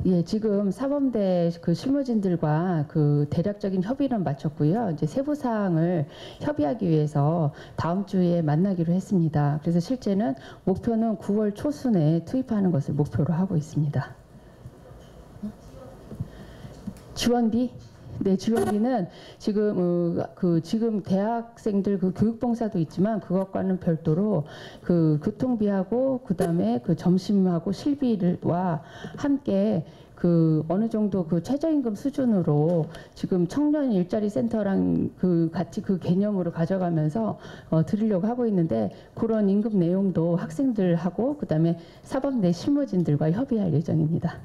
예, 지금 사범대 그 실무진들과 그 대략적인 협의는 마쳤고요. 이제 세부 사항을 협의하기 위해서 다음 주에 만나기로 했습니다. 그래서 실제는 목표는 9월 초순에 투입하는 것을 목표로 하고 있습니다. 지원비? 네, 지원비는 지금 지금 대학생들 그 교육봉사도 있지만 그것과는 별도로 그 교통비하고 그다음에 그 점심하고 실비와 함께 그 어느 정도 그 최저임금 수준으로 지금 청년 일자리 센터랑 그 같이 그 개념으로 가져가면서 드리려고 하고 있는데 그런 임금 내용도 학생들하고 그다음에 사범대 실무진들과 협의할 예정입니다.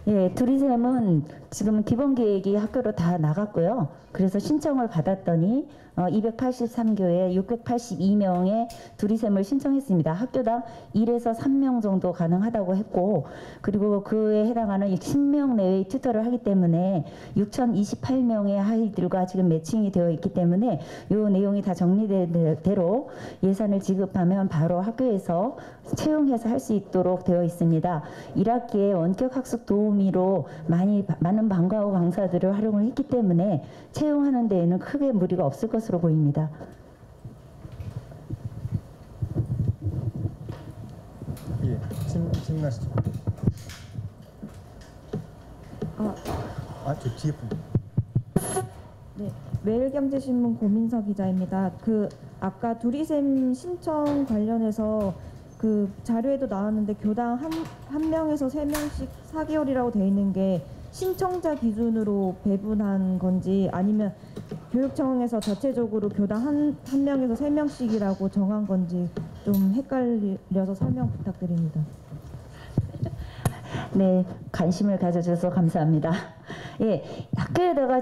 예, 두리쌤은 지금 기본 계획이 학교로 다 나갔고요. 그래서 신청을 받았더니 283교에 682명의 두리쌤을 신청했습니다. 학교당 1에서 3명 정도 가능하다고 했고, 그리고 그에 해당하는 10명 내외의 튜터를 하기 때문에 6,028명의 아이들과 지금 매칭이 되어 있기 때문에 이 내용이 다 정리된 대로 예산을 지급하면 바로 학교에서 채용해서 할 수 있도록 되어 있습니다. 1학기에 원격 학습 도우미로 많은 방과후 강사들을 활용을 했기 때문에 채용하는 데에는 크게 무리가 없을 것으로 보입니다. 예, 질문하시죠. 저 뒤에 분. 네, 매일경제신문 고민서 기자입니다. 아까 두리쌤 신청 관련해서 그 자료에도 나왔는데 교당 한 명에서 3명씩 4개월이라고 돼 있는 게 신청자 기준으로 배분한 건지 아니면 교육청에서 자체적으로 교당 한 명에서 3명씩이라고 정한 건지 좀 헷갈려서 설명 부탁드립니다. 네, 관심을 가져주셔서 감사합니다. 예, 학교에다가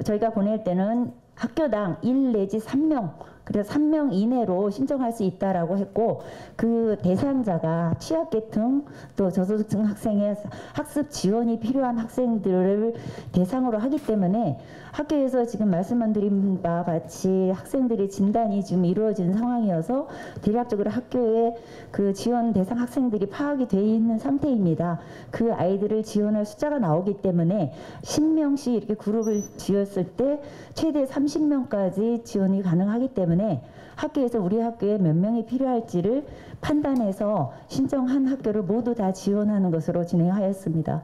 저희가 보낼 때는 학교당 1 내지 3명, 그래서 3명 이내로 신청할 수 있다라고 했고, 그 대상자가 취약계층 또 저소득층 학생의 학습 지원이 필요한 학생들을 대상으로 하기 때문에 학교에서 지금 말씀드린 바와 같이 학생들의 진단이 지금 이루어진 상황이어서 대략적으로 학교에 그 지원 대상 학생들이 파악이 돼 있는 상태입니다. 그 아이들을 지원할 숫자가 나오기 때문에 10명씩 이렇게 그룹을 지었을 때 최대 30명까지 지원이 가능하기 때문에 학교에서 우리 학교에 몇 명이 필요할지를 판단해서 신청한 학교를 모두 다 지원하는 것으로 진행하였습니다.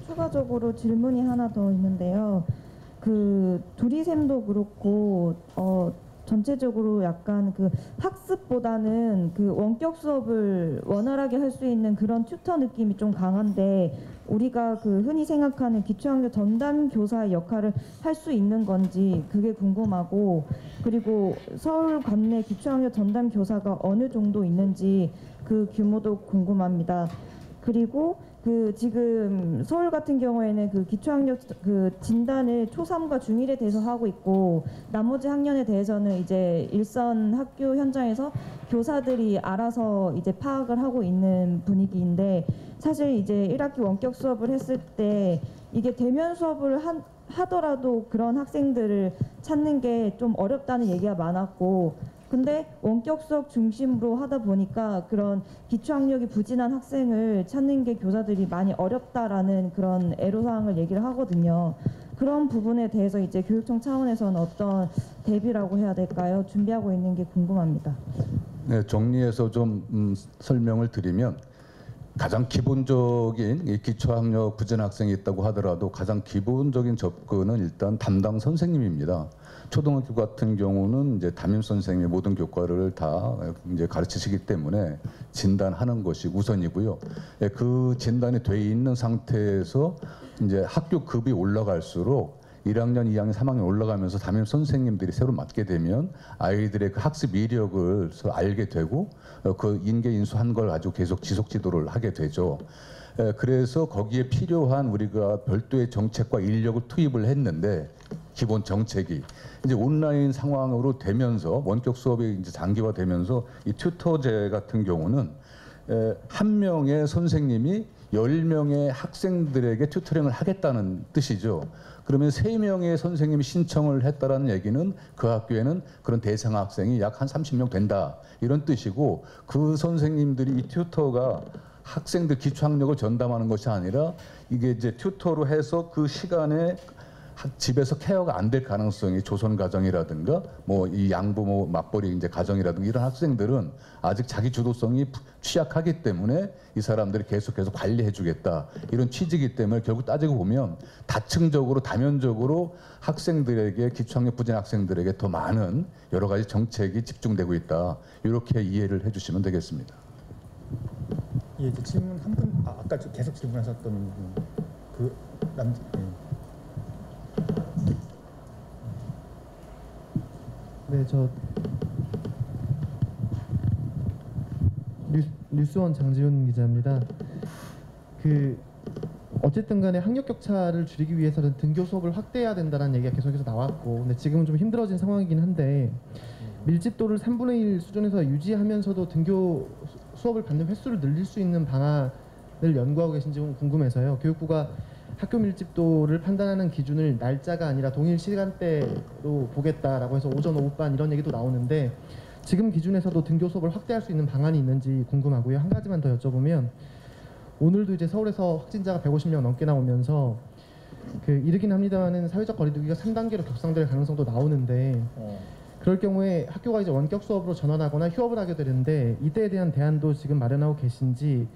추가적으로 질문이 하나 더 있는데요. 그 두리쌤도 그렇고 전체적으로 약간 그 학습보다는 그 원격 수업을 원활하게 할 수 있는 그런 튜터 느낌이 좀 강한데 우리가 그 흔히 생각하는 기초학력 전담 교사의 역할을 할 수 있는 건지 그게 궁금하고, 그리고 서울 관내 기초학력 전담 교사가 어느 정도 있는지 그 규모도 궁금합니다. 그리고 그 지금 서울 같은 경우에는 그 기초학력 그 진단을 초3과 중1에 대해서 하고 있고 나머지 학년에 대해서는 이제 일선 학교 현장에서 교사들이 알아서 이제 파악을 하고 있는 분위기인데, 사실 이제 1학기 원격 수업을 했을 때 이게 대면 수업을 하더라도 그런 학생들을 찾는 게 좀 어렵다는 얘기가 많았고, 근데 원격 수업 중심으로 하다 보니까 그런 기초학력이 부진한 학생을 찾는 게 교사들이 많이 어렵다라는 그런 애로사항을 얘기를 하거든요. 그런 부분에 대해서 이제 교육청 차원에서는 어떤 대비라고 해야 될까요? 준비하고 있는 게 궁금합니다. 네, 정리해서 좀 설명을 드리면 가장 기본적인 이 기초학력 부진 학생이 있다고 하더라도 가장 기본적인 접근은 일단 담당 선생님입니다. 초등학교 같은 경우는 이제 담임 선생님이 모든 교과를 다 이제 가르치시기 때문에 진단하는 것이 우선이고요. 예, 그 진단이 돼 있는 상태에서 이제 학교 급이 올라갈수록 1학년, 2학년, 3학년 올라가면서 담임 선생님들이 새로 맡게 되면 아이들의 그 학습 이력을 알게 되고 그 인계 인수한 걸 가지고 계속 지속 지도를 하게 되죠. 그래서 거기에 필요한 우리가 별도의 정책과 인력을 투입을 했는데 기본 정책이 이제 온라인 상황으로 되면서 원격 수업이 이제 장기화되면서 이 튜터제 같은 경우는 한 명의 선생님이 10명의 학생들에게 튜터링을 하겠다는 뜻이죠. 그러면 3명의 선생님이 신청을 했다라는 얘기는 그 학교에는 그런 대상 학생이 약 한 30명 된다 이런 뜻이고, 그 선생님들이 이 튜터가 학생들 기초학력을 전담하는 것이 아니라 이게 이제 튜터로 해서 그 시간에 집에서 케어가 안 될 가능성이 조선 가정이라든가 뭐 이 양부모 맞벌이 이제 가정이라든가 이런 학생들은 아직 자기 주도성이 취약하기 때문에 이 사람들이 계속해서 관리해주겠다 이런 취지이기 때문에 결국 따지고 보면 다층적으로 다면적으로 학생들에게 기초학력 부진 학생들에게 더 많은 여러 가지 정책이 집중되고 있다 이렇게 이해를 해주시면 되겠습니다. 예, 이제 질문 한 분 아까 계속 질문하셨던 그 남자. 네, 저 뉴스원 장지훈 기자입니다. 어쨌든 간에 학력 격차를 줄이기 위해서는 등교 수업을 확대해야 된다는 얘기가 계속해서 나왔고, 근데 지금은 좀 힘들어진 상황이긴 한데 밀집도를 3분의 1 수준에서 유지하면서도 등교 수업을 받는 횟수를 늘릴 수 있는 방안을 연구하고 계신지 궁금해서요. 교육부가 학교 밀집도를 판단하는 기준을 날짜가 아니라 동일 시간대로 보겠다라고 해서 오전 오후반 이런 얘기도 나오는데 지금 기준에서도 등교 수업을 확대할 수 있는 방안이 있는지 궁금하고요. 한 가지만 더 여쭤보면 오늘도 이제 서울에서 확진자가 150명 넘게 나오면서 이르긴 합니다만은 사회적 거리두기가 3단계로 격상될 가능성도 나오는데 그럴 경우에 학교가 이제 원격 수업으로 전환하거나 휴업을 하게 되는데 이때에 대한 대안도 지금 마련하고 계신지,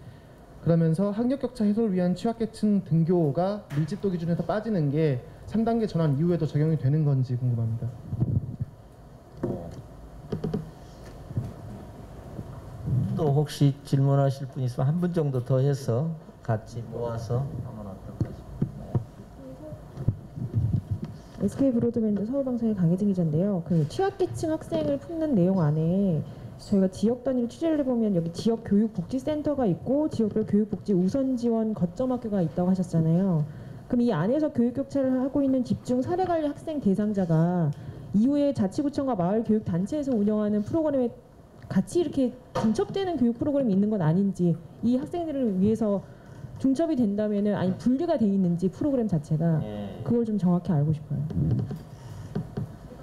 그러면서 학력 격차 해소를 위한 취약계층 등교가 밀집도 기준에서 빠지는 게 3단계 전환 이후에도 적용이 되는 건지 궁금합니다. 또 혹시 질문하실 분 있으면 한 분 정도 더 해서 같이 모아서 하면 어떨까 싶습니다. SK 브로드밴드 서울방송의 강혜진 기자인데요. 취약계층 학생을 품는 내용 안에 저희가 지역 단위로 취재를 해보면 여기 지역 교육복지센터가 있고 지역별 교육복지 우선 지원 거점 학교가 있다고 하셨잖아요. 그럼 이 안에서 교육격차를 하고 있는 집중 사례관리 학생 대상자가 이후에 자치구청과 마을교육단체에서 운영하는 프로그램에 같이 이렇게 중첩되는 교육 프로그램이 있는 건 아닌지, 이 학생들을 위해서 중첩이 된다면은 아니 분리가 돼 있는지 프로그램 자체가 그걸 좀 정확히 알고 싶어요.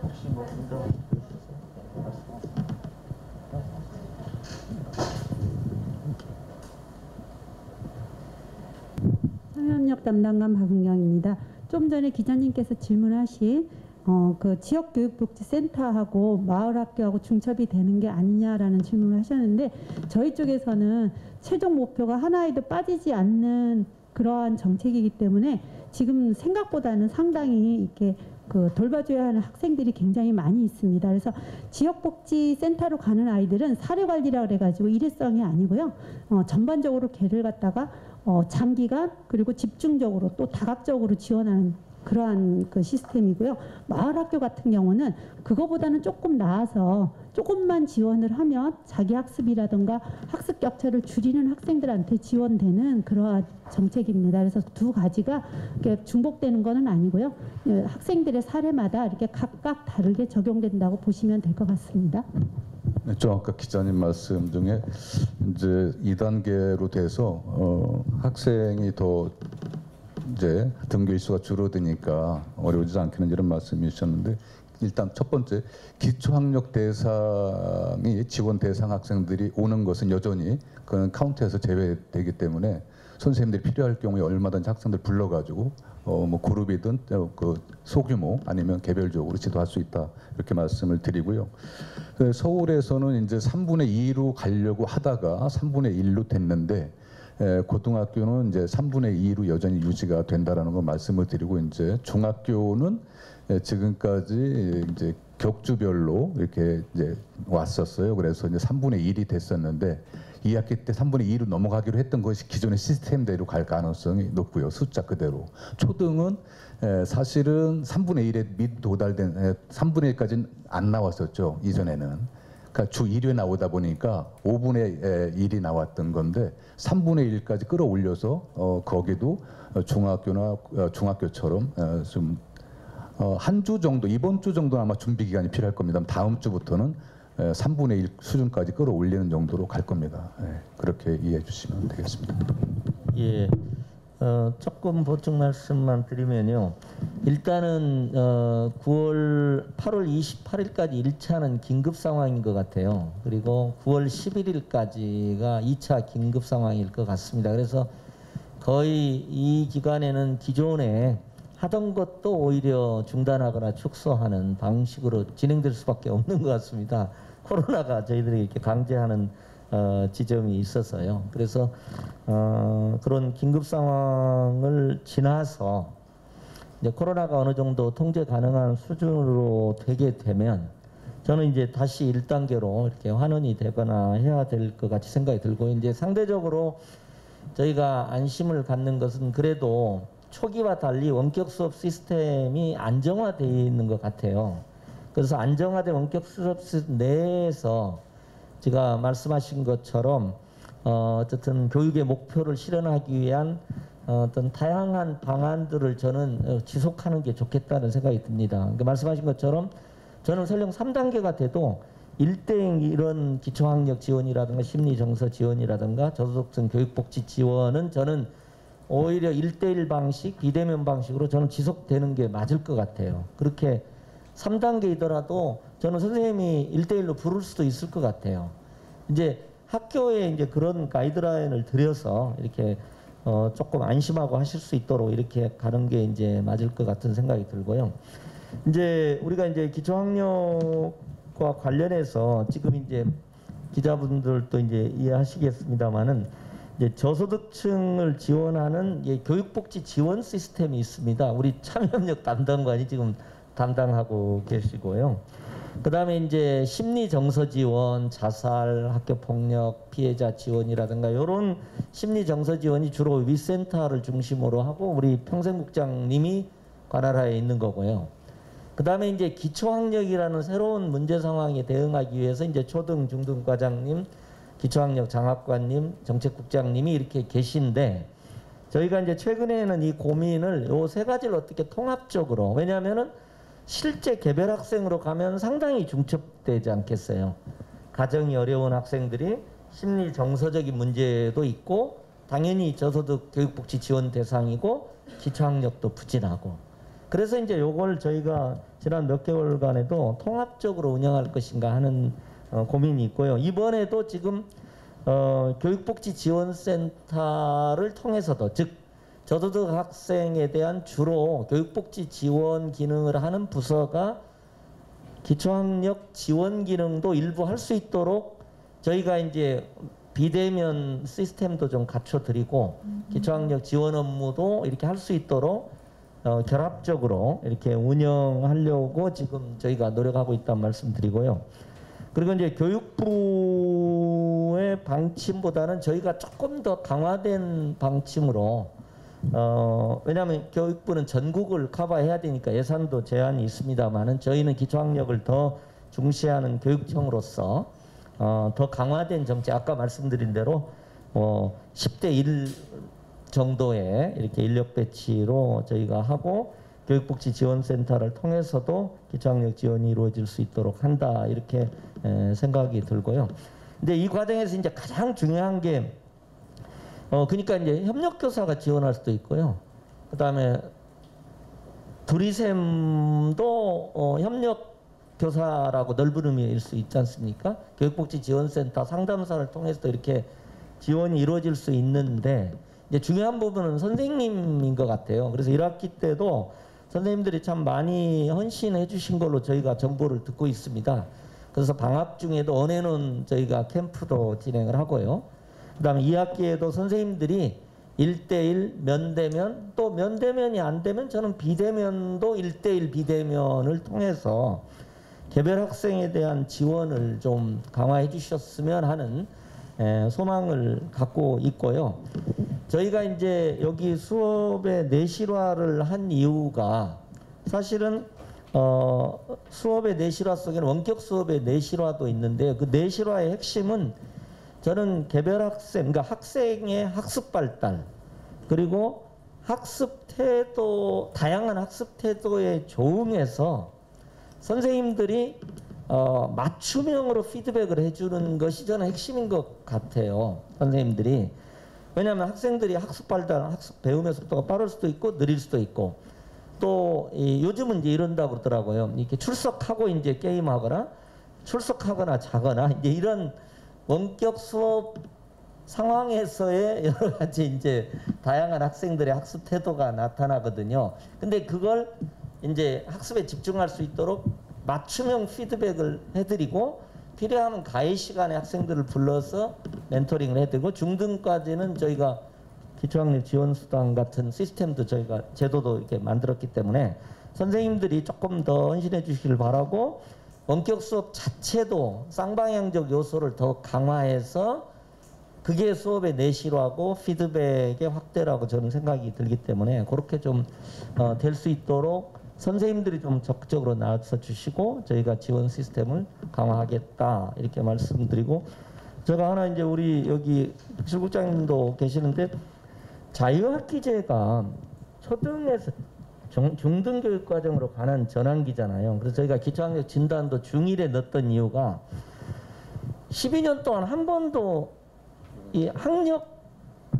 혹시 뭐 사회협력 담당관 박은경입니다. 좀 전에 기자님께서 질문하신 그 지역교육복지센터하고 마을학교하고 중첩이 되는 게 아니냐라는 질문을 하셨는데, 저희 쪽에서는 최종 목표가 하나에도 빠지지 않는 그러한 정책이기 때문에 지금 생각보다는 상당히 이렇게 돌봐줘야 하는 학생들이 굉장히 많이 있습니다. 그래서 지역복지센터로 가는 아이들은 사례관리라 그래가지고 일회성이 아니고요. 전반적으로 걔를 갖다가 장기간 그리고 집중적으로 또 다각적으로 지원하는 그러한 시스템이고요. 마을학교 같은 경우는 그거보다는 조금 나아서 조금만 지원을 하면 자기 학습이라든가 학습 격차를 줄이는 학생들한테 지원되는 그러한 정책입니다. 그래서 두 가지가 이렇게 중복되는 것은 아니고요. 학생들의 사례마다 이렇게 각각 다르게 적용된다고 보시면 될 것 같습니다. 네, 좀 아까 기자님 말씀 중에 이제 2단계로 돼서 학생이 더 이제 등교 일수가 줄어드니까 어려워지지 않겠는 이런 말씀이 주셨는데, 일단 첫 번째 기초학력 대상이 지원 대상 학생들이 오는 것은 여전히 그건 카운트에서 제외되기 때문에 선생님들이 필요할 경우에 얼마든지 학생들 불러가지고 뭐 그룹이든 그 소규모 아니면 개별적으로 지도할 수 있다 이렇게 말씀을 드리고요. 서울에서는 이제 3분의 2로 가려고 하다가 3분의 1로 됐는데 고등학교는 이제 3분의 2로 여전히 유지가 된다라는 거 말씀을 드리고 이제 중학교는 지금까지 이제 격주별로 이렇게 이제 왔었어요. 그래서 이제 3분의 1이 됐었는데 2학기 때 3분의 2로 넘어가기로 했던 것이 기존의 시스템대로 갈 가능성이 높고요. 숫자 그대로. 초등은 사실은 3분의 1에 미 도달된 3분의 1까지는 안 나왔었죠. 이전에는. 그러니까 주 1회 나오다 보니까 5분의 1이 나왔던 건데 3분의 1까지 끌어올려서 거기도 중학교나 중학교처럼 좀 한 주 정도, 이번 주 정도는 아마 준비 기간이 필요할 겁니다. 다음 주부터는 3분의 1 수준까지 끌어올리는 정도로 갈 겁니다. 그렇게 이해해 주시면 되겠습니다. 예, 조금 보충 말씀만 드리면요. 일단은 8월 28일까지 1차는 긴급 상황인 것 같아요. 그리고 9월 11일까지가 2차 긴급 상황일 것 같습니다. 그래서 거의 이 기간에는 기존에 하던 것도 오히려 중단하거나 축소하는 방식으로 진행될 수밖에 없는 것 같습니다. 코로나가 저희들이 이렇게 강제하는 지점이 있어서요. 그래서 그런 긴급 상황을 지나서 이제 코로나가 어느 정도 통제 가능한 수준으로 되게 되면 저는 이제 다시 1단계로 이렇게 환원이 되거나 해야 될 것 같이 생각이 들고 이제 상대적으로 저희가 안심을 갖는 것은 그래도 초기와 달리 원격 수업 시스템이 안정화되어 있는 것 같아요. 그래서 안정화된 원격 수업 시스템 내에서 제가 말씀하신 것처럼 어쨌든 교육의 목표를 실현하기 위한 어떤 다양한 방안들을 저는 지속하는 게 좋겠다는 생각이 듭니다. 그러니까 말씀하신 것처럼 저는 설령 3단계가 돼도 1대1 이런 기초학력 지원이라든가 심리정서 지원이라든가 저소득층 교육복지 지원은 저는 오히려 1대1 방식, 비대면 방식으로 저는 지속되는 게 맞을 것 같아요. 그렇게 3단계이더라도 저는 선생님이 1대1로 부를 수도 있을 것 같아요. 이제 학교에 이제 그런 가이드라인을 들여서 이렇게 조금 안심하고 하실 수 있도록 이렇게 가는 게 이제 맞을 것 같은 생각이 들고요. 이제 우리가 이제 기초학력과 관련해서 지금 이제 기자분들도 이제 이해하시겠습니다만은 이제 저소득층을 지원하는 교육복지 지원 시스템이 있습니다. 우리 참여협력 담당관이 지금 담당하고 계시고요. 그다음에 이제 심리 정서 지원, 자살, 학교 폭력 피해자 지원이라든가 이런 심리 정서 지원이 주로 위센터를 중심으로 하고 우리 평생국장님이 관할하에 있는 거고요. 그다음에 이제 기초학력이라는 새로운 문제 상황에 대응하기 위해서 이제 초등, 중등 과장님, 기초학력 장학관님, 정책국장님이 이렇게 계신데 저희가 이제 최근에는 이 고민을 요 세 가지를 어떻게 통합적으로 왜냐하면은 실제 개별 학생으로 가면 상당히 중첩되지 않겠어요. 가정이 어려운 학생들이 심리 정서적인 문제도 있고 당연히 저소득 교육복지 지원 대상이고 기초학력도 부진하고 그래서 이제 요걸 저희가 지난 몇 개월간에도 통합적으로 운영할 것인가 하는 고민이 있고요. 이번에도 지금 교육복지지원센터를 통해서도 즉 저소득 학생에 대한 주로 교육복지 지원 기능을 하는 부서가 기초학력 지원 기능도 일부 할 수 있도록 저희가 이제 비대면 시스템도 좀 갖춰드리고 기초학력 지원 업무도 이렇게 할 수 있도록 결합적으로 이렇게 운영하려고 지금 저희가 노력하고 있다는 말씀드리고요. 그리고 이제 교육부의 방침보다는 저희가 조금 더 강화된 방침으로 왜냐하면 교육부는 전국을 커버해야 되니까 예산도 제한이 있습니다만은 저희는 기초학력을 더 중시하는 교육청으로서 더 강화된 정책 아까 말씀드린 대로 10대 1 정도의 이렇게 인력 배치로 저희가 하고 교육복지지원센터를 통해서도 기초학력 지원이 이루어질 수 있도록 한다 이렇게 생각이 들고요. 근데 이 과정에서 이제 가장 중요한 게 그러니까 이제 협력교사가 지원할 수도 있고요. 그다음에 두리샘도 협력 교사라고 넓은 의미일 수 있지 않습니까? 교육복지지원센터 상담사를 통해서 이렇게 지원이 이루어질 수 있는데 이제 중요한 부분은 선생님인 것 같아요. 그래서 1학기 때도 선생님들이 참 많이 헌신해 주신 걸로 저희가 정보를 듣고 있습니다. 그래서 방학 중에도 언해는 저희가 캠프도 진행을 하고요. 그다음에 2학기에도 선생님들이 1대1 면대면, 또 면대면이 안 되면 저는 비대면도 1대1 비대면을 통해서 개별 학생에 대한 지원을 좀 강화해 주셨으면 하는 소망을 갖고 있고요. 저희가 이제 여기 수업의 내실화를 한 이유가 사실은 수업의 내실화 속에는 원격 수업의 내실화도 있는데 그 내실화의 핵심은 저는 개별 학생, 그러니까 학생의 학습 발달 그리고 학습 태도, 다양한 학습 태도에 조응해서 선생님들이 맞춤형으로 피드백을 해주는 것이 저는 핵심인 것 같아요. 선생님들이. 왜냐하면 학생들이 학습 발달, 학습 배움의 속도가 빠를 수도 있고 느릴 수도 있고 또 요즘은 이제 이런다고 그러더라고요. 이렇게 출석하고 이제 게임하거나 출석하거나 자거나 이제 이런 원격 수업 상황에서의 여러 가지 이제 다양한 학생들의 학습 태도가 나타나거든요. 근데 그걸 이제 학습에 집중할 수 있도록 맞춤형 피드백을 해드리고 필요하면 가해 시간에 학생들을 불러서 멘토링을 해드리고 중등까지는 저희가 기초학력 지원수당 같은 시스템도 저희가 제도도 이렇게 만들었기 때문에 선생님들이 조금 더 헌신해 주시길 바라고 원격 수업 자체도 쌍방향적 요소를 더 강화해서 그게 수업의 내실화고 피드백의 확대라고 저는 생각이 들기 때문에 그렇게 좀 될 수 있도록 선생님들이 좀 적극적으로 나서 주시고 저희가 지원 시스템을 강화하겠다 이렇게 말씀드리고 제가 하나 이제 우리 여기 실국장님도 계시는데 자유학기제가 초등에서 중등교육과정으로 가는 전환기잖아요. 그래서 저희가 기초학력 진단도 중1에 넣었던 이유가 12년 동안 한 번도 이 학력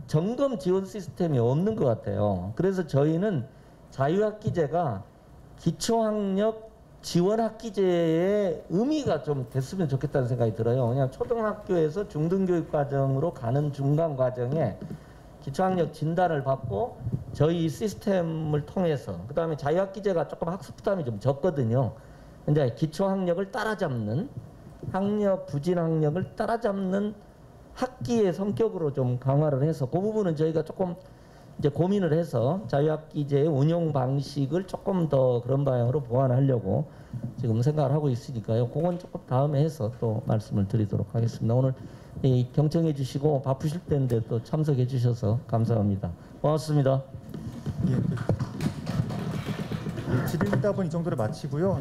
점검 지원 시스템이 없는 것 같아요. 그래서 저희는 자유학기제가 기초학력 지원학기제의 의미가 좀 됐으면 좋겠다는 생각이 들어요. 그냥 초등학교에서 중등교육과정으로 가는 중간 과정에 기초학력 진단을 받고 저희 시스템을 통해서 그 다음에 자유학기제가 조금 학습 부담이 좀 적거든요. 근데 기초학력을 따라잡는 학력, 부진학력을 따라잡는 학기의 성격으로 좀 강화를 해서 그 부분은 저희가 조금 이제 고민을 해서 자유학기제의 운용 방식을 조금 더 그런 방향으로 보완하려고 지금 생각을 하고 있으니까요. 그건 조금 다음에 해서 또 말씀을 드리도록 하겠습니다. 오늘 경청해 주시고 바쁘실 때인데 또 참석해 주셔서 감사합니다. 고맙습니다. 질의응답은 이 정도로 마치고요.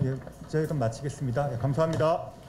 저희가 마치겠습니다. 감사합니다.